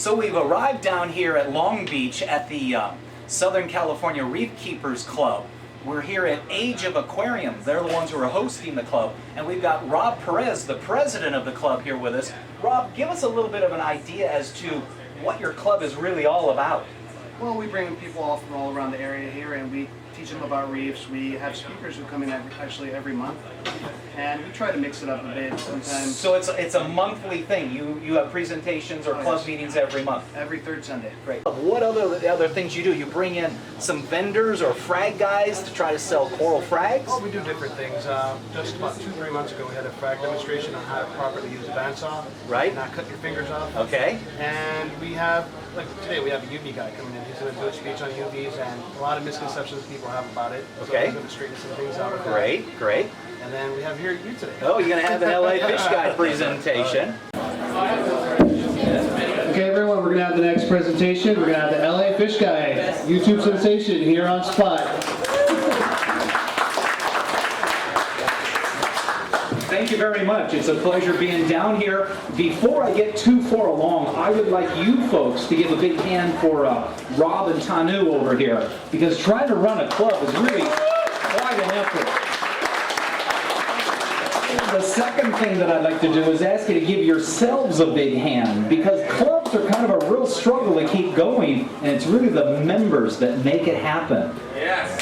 So we've arrived down here at Long Beach at the Southern California Reef Keepers Club. We're here at Age of Aquarium. They're the ones who are hosting the club. And we've got Rob Perez, the president of the club, here with us. Rob, give us a little bit of an idea as to what your club is really all about. Well, we bring people all from all around the area here, and we teach them about reefs. We have speakers who come in actually every month, and we try to mix it up a bit sometimes. So it's a monthly thing. You have presentations or club meetings every month? Every third Sunday. Great. What other things you do? You bring in some vendors or frag guys to try to sell coral frags? Oh, we do different things. Just about 2-3 months ago, we had a frag demonstration on how to properly use a bandsaw. Right. Not cut your fingers off. Okay. And we have, like today, we have a UV guy coming in. He's going to do a speech on UVs and a lot of misconceptions people have about it. So okay. He's going to straighten some things out. Great, great. And then we have here you today. Oh, you're going to have an LA Fishguys presentation. Okay, everyone, we're going to have the next presentation. We're going to have the LA Fishguys, YouTube sensation, here on spot. Thank you very much. It's a pleasure being down here. Before I get too far along, I would like you folks to give a big hand for Rob and Tanu over here, because trying to run a club is really quite an effort. The second thing that I'd like to do is ask you to give yourselves a big hand, because clubs are kind of a real struggle to keep going, and it's really the members that make it happen. Yes.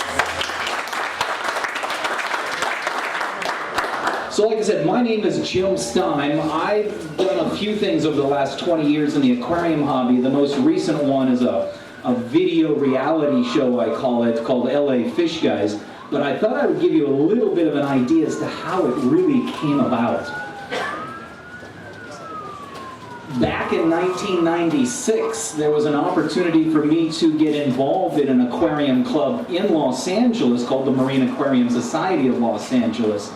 So like I said, my name is Jim Stime. I've done a few things over the last 20 years in the aquarium hobby. The most recent one is a video reality show, I call it, called LA Fishguys. But I thought I would give you a little bit of an idea as to how it really came about. Back in 1996, there was an opportunity for me to get involved in an aquarium club in Los Angeles called the Marine Aquarium Society of Los Angeles.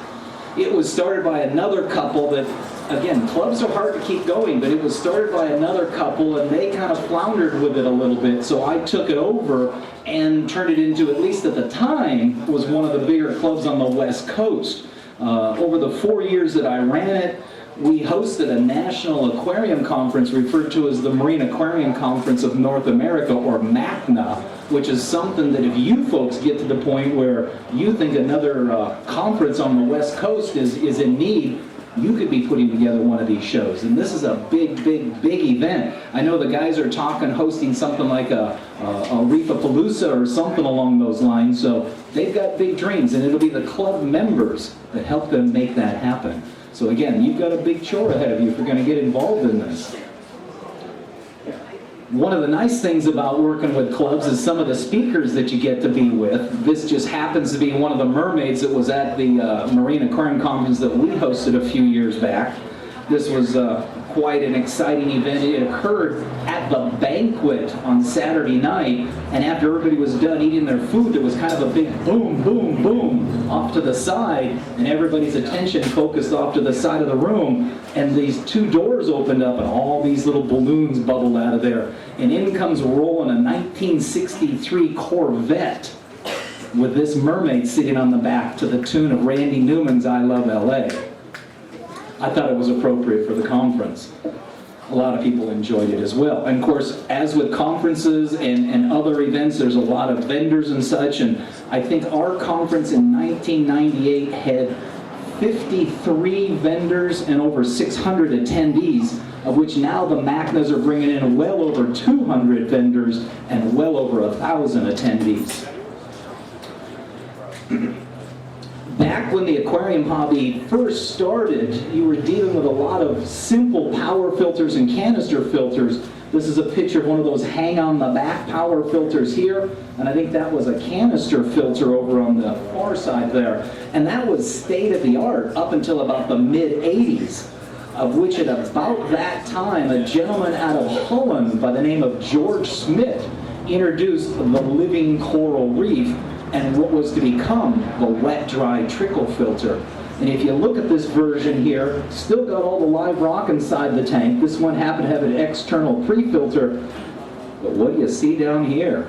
It was started by another couple that, again, clubs are hard to keep going, but it was started by another couple, and they kind of floundered with it a little bit, so I took it over and turned it into, at least at the time, was one of the bigger clubs on the West Coast. Over the 4 years that I ran it, we hosted a national aquarium conference referred to as the Marine Aquarium Conference of North America, or MACNA, which is something that if you folks get to the point where you think another conference on the West Coast is in need, you could be putting together one of these shows. And this is a big, big, big event. I know the guys are hosting something like a Reefapalooza or something along those lines, so they've got big dreams, and it'll be the club members that help them make that happen. So again, you've got a big chore ahead of you if you're going to get involved in this. One of the nice things about working with clubs is some of the speakers that you get to be with. This just happens to be one of the mermaids that was at the Marine Aquarium Conference that we hosted a few years back. This was quite an exciting event. It occurred at the banquet on Saturday night, and after everybody was done eating their food, there was kind of a big boom, boom, boom off to the side, and everybody's attention focused off to the side of the room, and these two doors opened up, and all these little balloons bubbled out of there, and in comes rolling a 1963 Corvette with this mermaid sitting on the back to the tune of Randy Newman's I Love LA. I thought it was appropriate for the conference. A lot of people enjoyed it as well. And of course, as with conferences and other events, there's a lot of vendors and such, and I think our conference in 1998 had 53 vendors and over 600 attendees, of which now the MACNAs are bringing in well over 200 vendors and well over 1,000 attendees. Back when the aquarium hobby first started, you were dealing with a lot of simple power filters and canister filters. This is a picture of one of those hang-on-the-back power filters here, and I think that was a canister filter over on the far side there. And that was state-of-the-art up until about the mid-'80s, of which at about that time, a gentleman out of Holland by the name of George Smith introduced the living coral reef and what was to become the wet-dry trickle filter. And if you look at this version here, still got all the live rock inside the tank. This one happened to have an external pre-filter. But what do you see down here?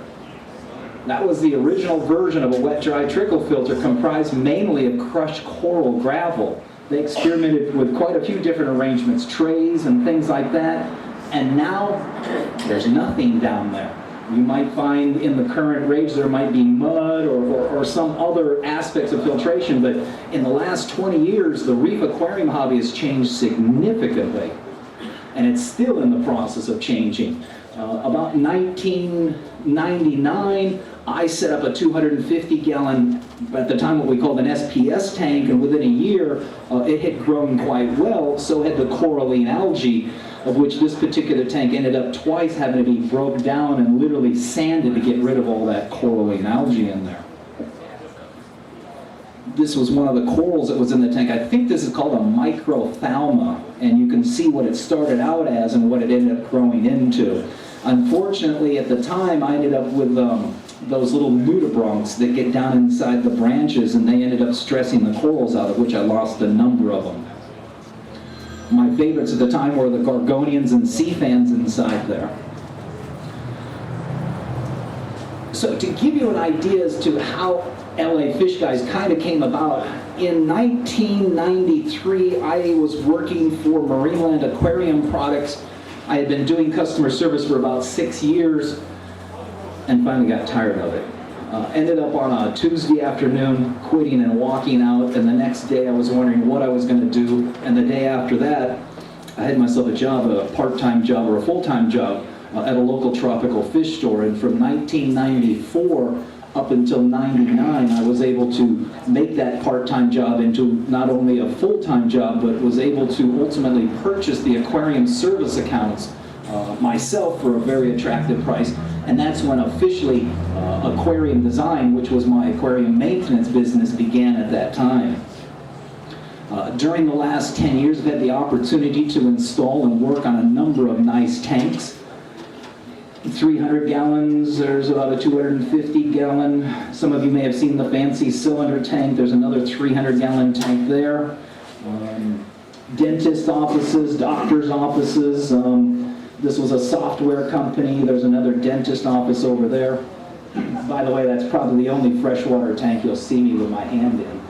That was the original version of a wet-dry trickle filter, comprised mainly of crushed coral gravel. They experimented with quite a few different arrangements, trays and things like that. And now, there's nothing down there. You might find in the current rage there might be mud or some other aspects of filtration, but in the last 20 years, the reef aquarium hobby has changed significantly. And it's still in the process of changing. About 1999, I set up a 250-gallon, at the time what we called an SPS tank, and within a year, it had grown quite well, so had the coralline algae, of which this particular tank ended up twice having to be broke down and literally sanded to get rid of all that coralline algae in there. This was one of the corals that was in the tank. I think this is called a microthalma, and you can see what it started out as and what it ended up growing into. Unfortunately, at the time, I ended up with those little nudibranchs that get down inside the branches, and they ended up stressing the corals out, of which I lost a number of them. My favorites at the time were the gorgonians and sea fans inside there. So to give you an idea as to how LA Fishguys kind of came about, in 1993 I was working for Marineland Aquarium Products. I had been doing customer service for about 6 years and finally got tired of it. Ended up on a Tuesday afternoon quitting and walking out, and the next day I was wondering what I was going to do, and the day after that I had myself a job, a part-time job or a full-time job at a local tropical fish store, and from 1994 up until 99 I was able to make that part-time job into not only a full-time job, but was able to ultimately purchase the aquarium service accounts myself for a very attractive price. And that's when officially Aquarium Design, which was my aquarium maintenance business, began at that time. During the last 10 years, I've had the opportunity to install and work on a number of nice tanks. 300 gallons, there's about a 250 gallon. Some of you may have seen the fancy cylinder tank. There's another 300 gallon tank there. Dentist offices, doctor's offices. This was a software company. There's another dentist office over there. By the way, that's probably the only freshwater tank you'll see me with my hand in.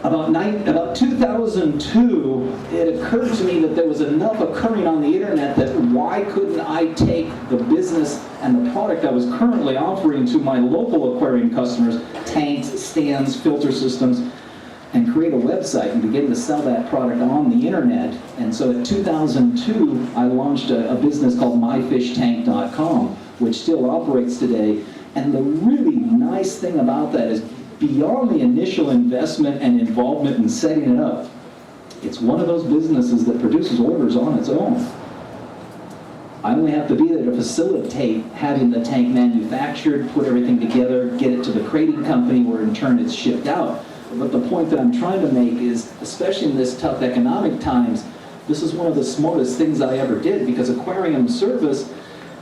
About 2002, it occurred to me that there was enough occurring on the internet that why couldn't I take the business and the product I was currently offering to my local aquarium customers, tanks, stands, filter systems, and create a website and begin to sell that product on the internet. And so in 2002, I launched a business called myfishtank.com, which still operates today. And the really nice thing about that is, beyond the initial investment and involvement in setting it up, it's one of those businesses that produces orders on its own. I only have to be there to facilitate having the tank manufactured, put everything together, get it to the crating company, where in turn it's shipped out. But the point that I'm trying to make is, especially in this tough economic times, this is one of the smartest things I ever did, because aquarium service,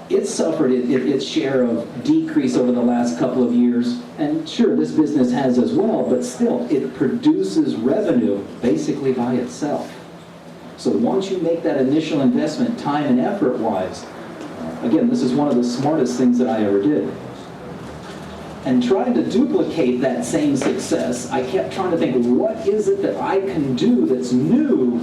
it suffered its share of decrease over the last couple of years. And sure, this business has as well, but still, it produces revenue basically by itself. So once you make that initial investment, time and effort-wise, again, this is one of the smartest things that I ever did. And trying to duplicate that same success, I kept trying to think, what is it that I can do that's new,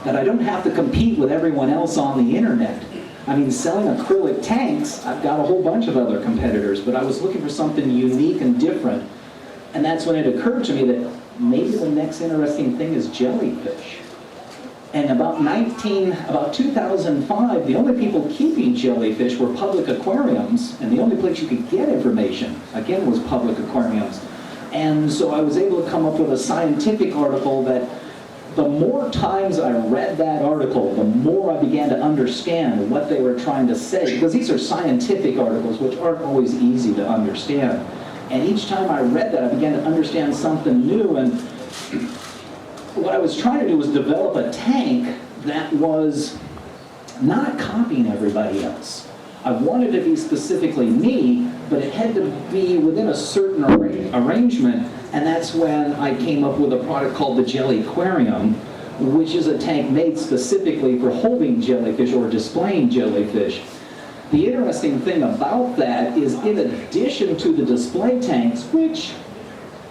that I don't have to compete with everyone else on the internet? I mean, selling acrylic tanks, I've got a whole bunch of other competitors, but I was looking for something unique and different. And that's when it occurred to me that maybe the next interesting thing is jellyfish. And about 2005, the only people keeping jellyfish were public aquariums, and the only place you could get information, again, was public aquariums. And so I was able to come up with a scientific article that, the more times I read that article, the more I began to understand what they were trying to say, because these are scientific articles which aren't always easy to understand. And each time I read that, I began to understand something new, and what I was trying to do was develop a tank that was not copying everybody else. I wanted to be specifically me, but it had to be within a certain arrangement, and that's when I came up with a product called the Jelly Aquarium, which is a tank made specifically for holding jellyfish or displaying jellyfish. The interesting thing about that is, in addition to the display tanks, which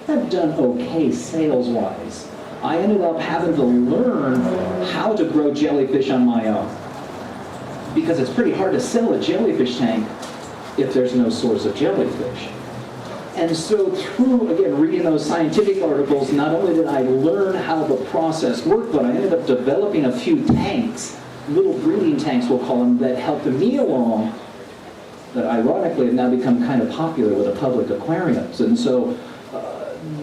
have done okay sales-wise, I ended up having to learn how to grow jellyfish on my own. Because it's pretty hard to sell a jellyfish tank if there's no source of jellyfish. And so through, again, reading those scientific articles, not only did I learn how the process worked, but I ended up developing a few tanks, little breeding tanks we'll call them, that helped me along, that ironically have now become kind of popular with the public aquariums. And so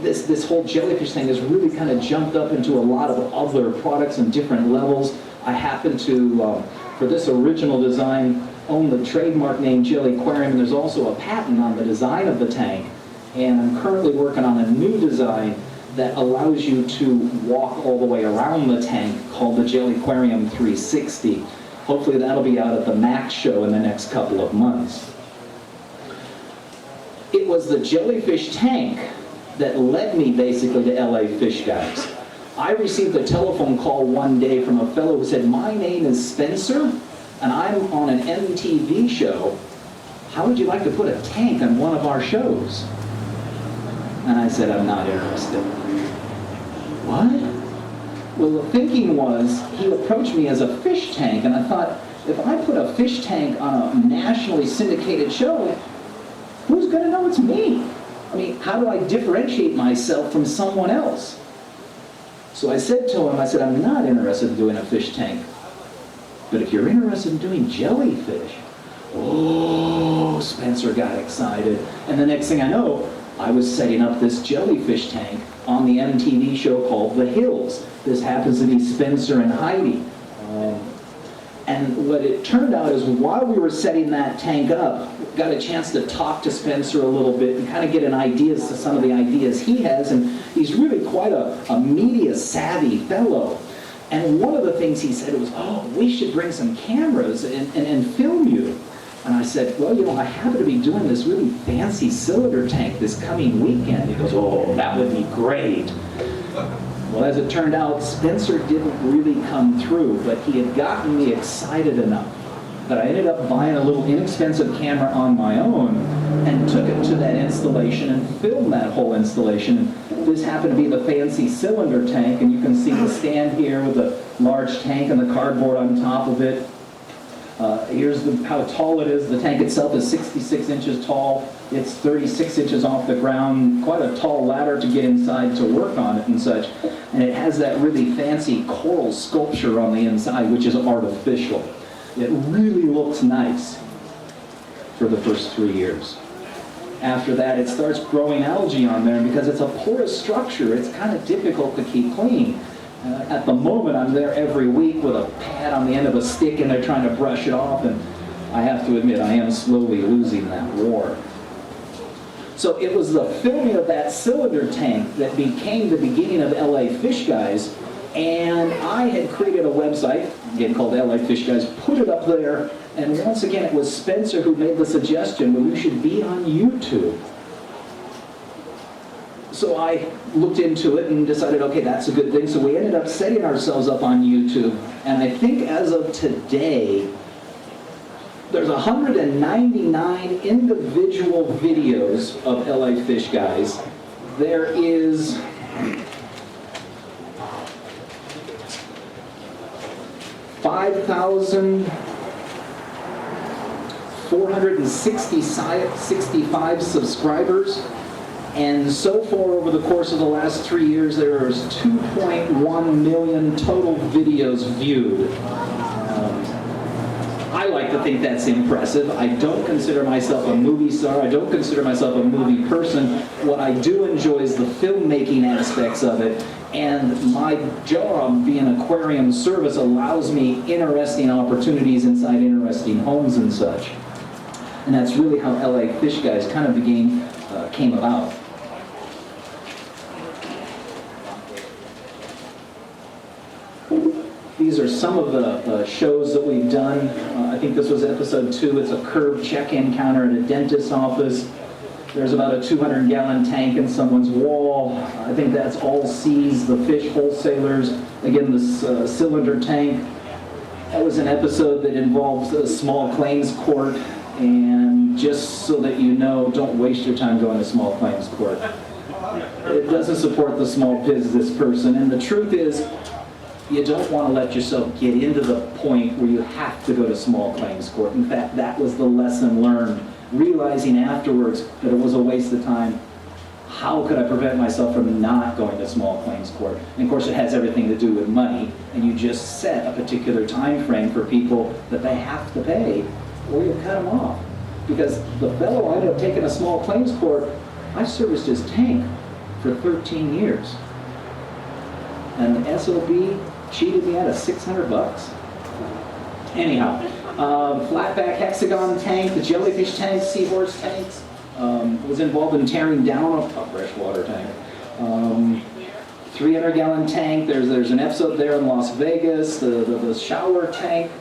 this whole jellyfish thing has really kind of jumped up into a lot of other products and different levels. I happen to, for this original design, own the trademark name Jelly Aquarium, and there's also a patent on the design of the tank. And I'm currently working on a new design that allows you to walk all the way around the tank called the Jelly Aquarium 360. Hopefully that'll be out at the MAX show in the next couple of months. It was the jellyfish tank that led me basically to LA Fishguys. I received a telephone call one day from a fellow who said, "My name is Spencer, and I'm on an MTV show. How would you like to put a tank on one of our shows?" And I said, "I'm not interested." What? Well, the thinking was, he approached me as a fish tank, and I thought, if I put a fish tank on a nationally syndicated show, who's going to know it's me? I mean, how do I differentiate myself from someone else? So I said to him, I said, "I'm not interested in doing a fish tank. But if you're interested in doing jellyfish," oh, Spencer got excited. And the next thing I know, I was setting up this jellyfish tank on the MTV show called The Hills. This happens to be Spencer and Heidi. And what it turned out is while we were setting that tank up, got a chance to talk to Spencer a little bit and kind of get an idea as to some of the ideas he has. And he's really quite a media savvy fellow. And one of the things he said was, "Oh, we should bring some cameras and film you." And I said, "Well, you know, I happen to be doing this really fancy cylinder tank this coming weekend." He goes, "Oh, that would be great." Well, as it turned out, Spencer didn't really come through, but he had gotten me excited enough that I ended up buying a little inexpensive camera on my own and took it to that installation and filmed that whole installation. This happened to be the fancy cylinder tank, and you can see the stand here with the large tank and the cardboard on top of it. Here's how tall it is. The tank itself is 66 inches tall. It's 36 inches off the ground. Quite a tall ladder to get inside to work on it and such. And it has that really fancy coral sculpture on the inside, which is artificial. It really looks nice for the first 3 years. After that, it starts growing algae on there, and because it's a porous structure, it's kind of difficult to keep clean. At the moment, I'm there every week with a pad on the end of a stick, and they're trying to brush it off, and I have to admit, I am slowly losing that war. So it was the filming of that cylinder tank that became the beginning of LA Fishguys, and I had created a website, again called LA Fishguys, put it up there, and once again, it was Spencer who made the suggestion, well, you should be on YouTube. So I looked into it and decided, okay, that's a good thing. So we ended up setting ourselves up on YouTube. And I think as of today, there's 199 individual videos of LA Fishguys. There is 5,465 subscribers. And so far over the course of the last 3 years, there's 2.1 million total videos viewed. I like to think that's impressive. I don't consider myself a movie star. I don't consider myself a movie person. What I do enjoy is the filmmaking aspects of it. And my job, being aquarium service, allows me interesting opportunities inside interesting homes and such. And that's really how LA Fishguys kind of came about. These are some of the shows that we've done. I think this was episode 2. It's a curved check-in counter at a dentist's office. There's about a 200-gallon tank in someone's wall. I think that's All Seas, the fish wholesalers. Again, this cylinder tank. That was an episode that involves a small claims court. And just so that you know, don't waste your time going to small claims court. It doesn't support the small business person. And the truth is, you don't want to let yourself get into the point where you have to go to small claims court. In fact, that was the lesson learned, realizing afterwards that it was a waste of time. How could I prevent myself from not going to small claims court? And of course, it has everything to do with money, and you just set a particular time frame for people that they have to pay, or you cut them off. Because the fellow I ended up taking a small claims court, I serviced his tank for 13 years. And the SOB cheated me out of $600. Anyhow, flatback hexagon tank, the jellyfish tank, seahorse tanks, was involved in tearing down a freshwater tank. 300-gallon tank, there's an episode there in Las Vegas, the shower tank,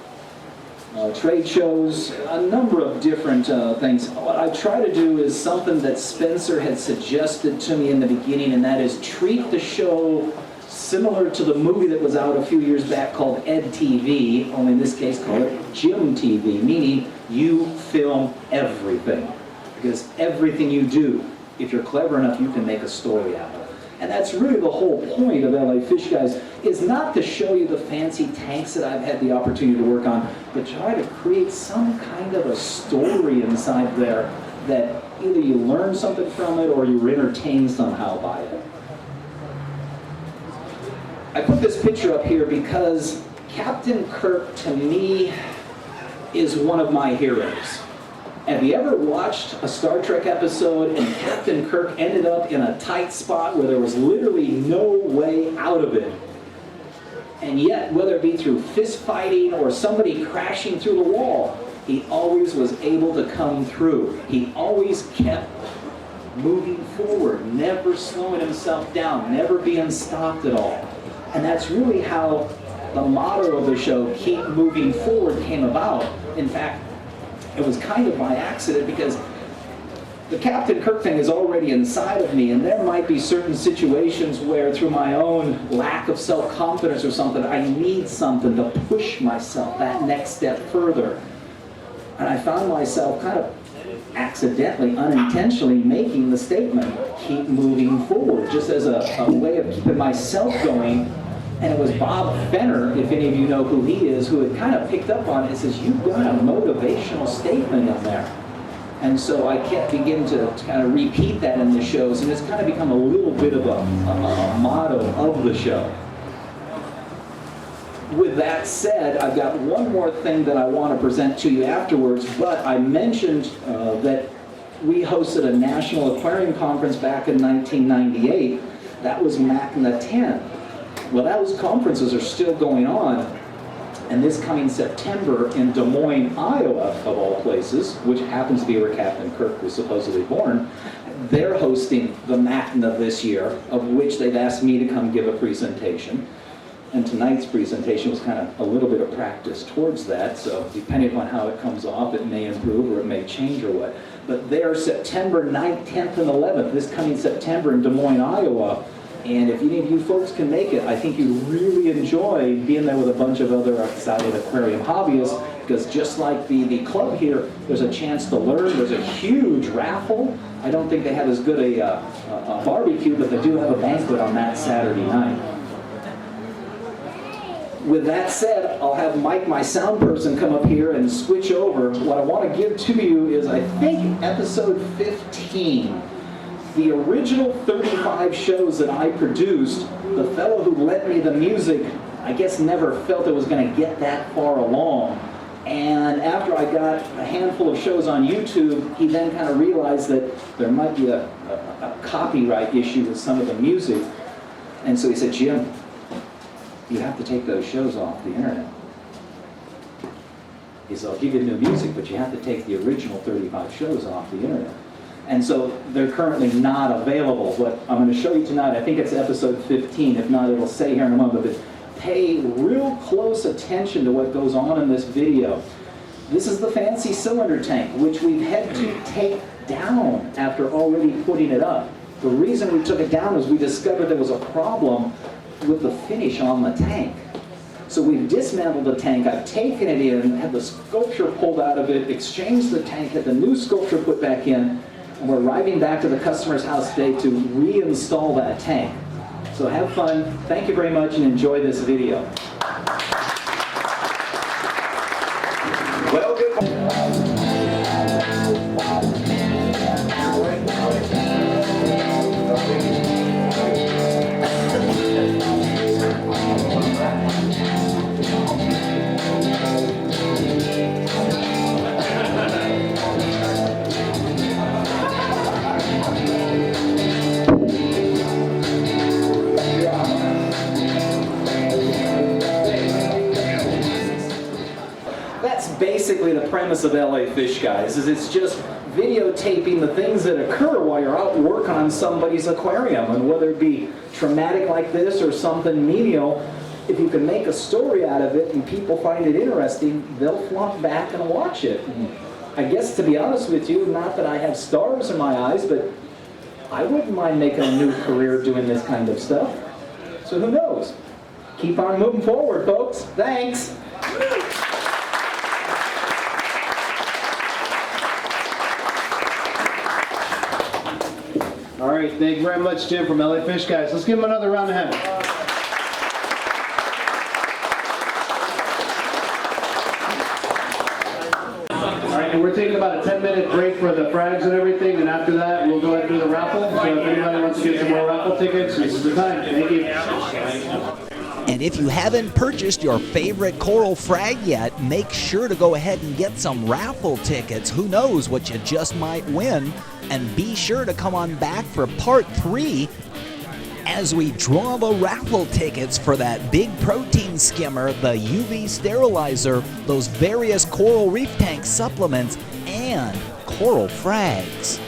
trade shows, a number of different things. What I try to do is something that Spencer had suggested to me in the beginning, and that is treat the show similar to the movie that was out a few years back called Ed TV, only in this case call it Jim TV, meaning you film everything. Because everything you do, if you're clever enough, you can make a story out of it. And that's really the whole point of LA Fishguys, is not to show you the fancy tanks that I've had the opportunity to work on, but try to create some kind of a story inside there that either you learn something from it or you're entertained somehow by it. I put this picture up here because Captain Kirk, to me, is one of my heroes. Have you ever watched a Star Trek episode and Captain Kirk ended up in a tight spot where there was literally no way out of it? And yet, whether it be through fist fighting or somebody crashing through the wall, he always was able to come through. He always kept moving forward, never slowing himself down, never being stopped at all. And that's really how the motto of the show, Keep Moving Forward, came about. In fact, it was kind of by accident because the Captain Kirk thing is already inside of me, and there might be certain situations where through my own lack of self-confidence or something, I need something to push myself that next step further. And I found myself kind of accidentally, unintentionally making the statement, keep moving forward, just as a way of keeping myself going. And it was Bob Fenner, if any of you know who he is, who had kind of picked up on it and says, you've got a motivational statement in there. And so I kept beginning to kind of repeat that in the shows, and it's kind of become a little bit of a motto of the show. With that said, I've got one more thing that I want to present to you afterwards, but I mentioned that we hosted a national aquarium conference back in 1998. That was MACNA 10. Well, those conferences are still going on, and this coming September in Des Moines, Iowa, of all places, which happens to be where Captain Kirk was supposedly born, they're hosting the MACNA this year, of which they've asked me to come give a presentation. And tonight's presentation was kind of a little bit of practice towards that, so depending upon how it comes off, it may improve or it may change or what. But they're September 9th, 10th, and 11th, this coming September in Des Moines, Iowa. And if any of you folks can make it, I think you'd really enjoy being there with a bunch of other excited aquarium hobbyists, because just like the club here, there's a chance to learn. There's a huge raffle. I don't think they have as good a barbecue, but they do have a banquet on that Saturday night. With that said, I'll have Mike, my sound person, come up here and switch over. What I want to give to you is, I think, episode 15. The original 35 shows that I produced, the fellow who lent me the music, I guess never felt it was going to get that far along. And after I got a handful of shows on YouTube, he then kind of realized that there might be a copyright issue with some of the music. And so he said, Jim, you have to take those shows off the internet. He said, I'll give you new music, but you have to take the original 35 shows off the internet. And so they're currently not available. What I'm going to show you tonight, I think it's episode 15. If not, it'll say here in a moment. But pay real close attention to what goes on in this video. This is the fancy cylinder tank, which we've had to take down after already putting it up. The reason we took it down is we discovered there was a problem with the finish on the tank. So we've dismantled the tank, I've taken it in, had the sculpture pulled out of it, exchanged the tank, had the new sculpture put back in, And we're arriving back to the customer's house today to reinstall that tank. So have fun, thank you very much, and enjoy this video. That's basically the premise of LA Fishguys, is it's just videotaping the things that occur while you're out working on somebody's aquarium. And whether it be traumatic like this or something menial, if you can make a story out of it and people find it interesting, they'll flock back and watch it. And I guess, to be honest with you, not that I have stars in my eyes, but I wouldn't mind making a new career doing this kind of stuff. So who knows? Keep on moving forward, folks. Thanks. All right, thank you very much, Jim from LA Fishguys. Let's give him another round of applause. All right, and we're taking about a 10-minute break for the frags and everything, and after that, we'll go ahead and do the raffle. So if anybody wants to get some more raffle tickets, this is the time. Thank you. And if you haven't purchased your favorite coral frag yet, make sure to go ahead and get some raffle tickets. Who knows what you just might win? And be sure to come on back for part 3 as we draw the raffle tickets for that big protein skimmer, the UV sterilizer, those various coral reef tank supplements, and coral frags.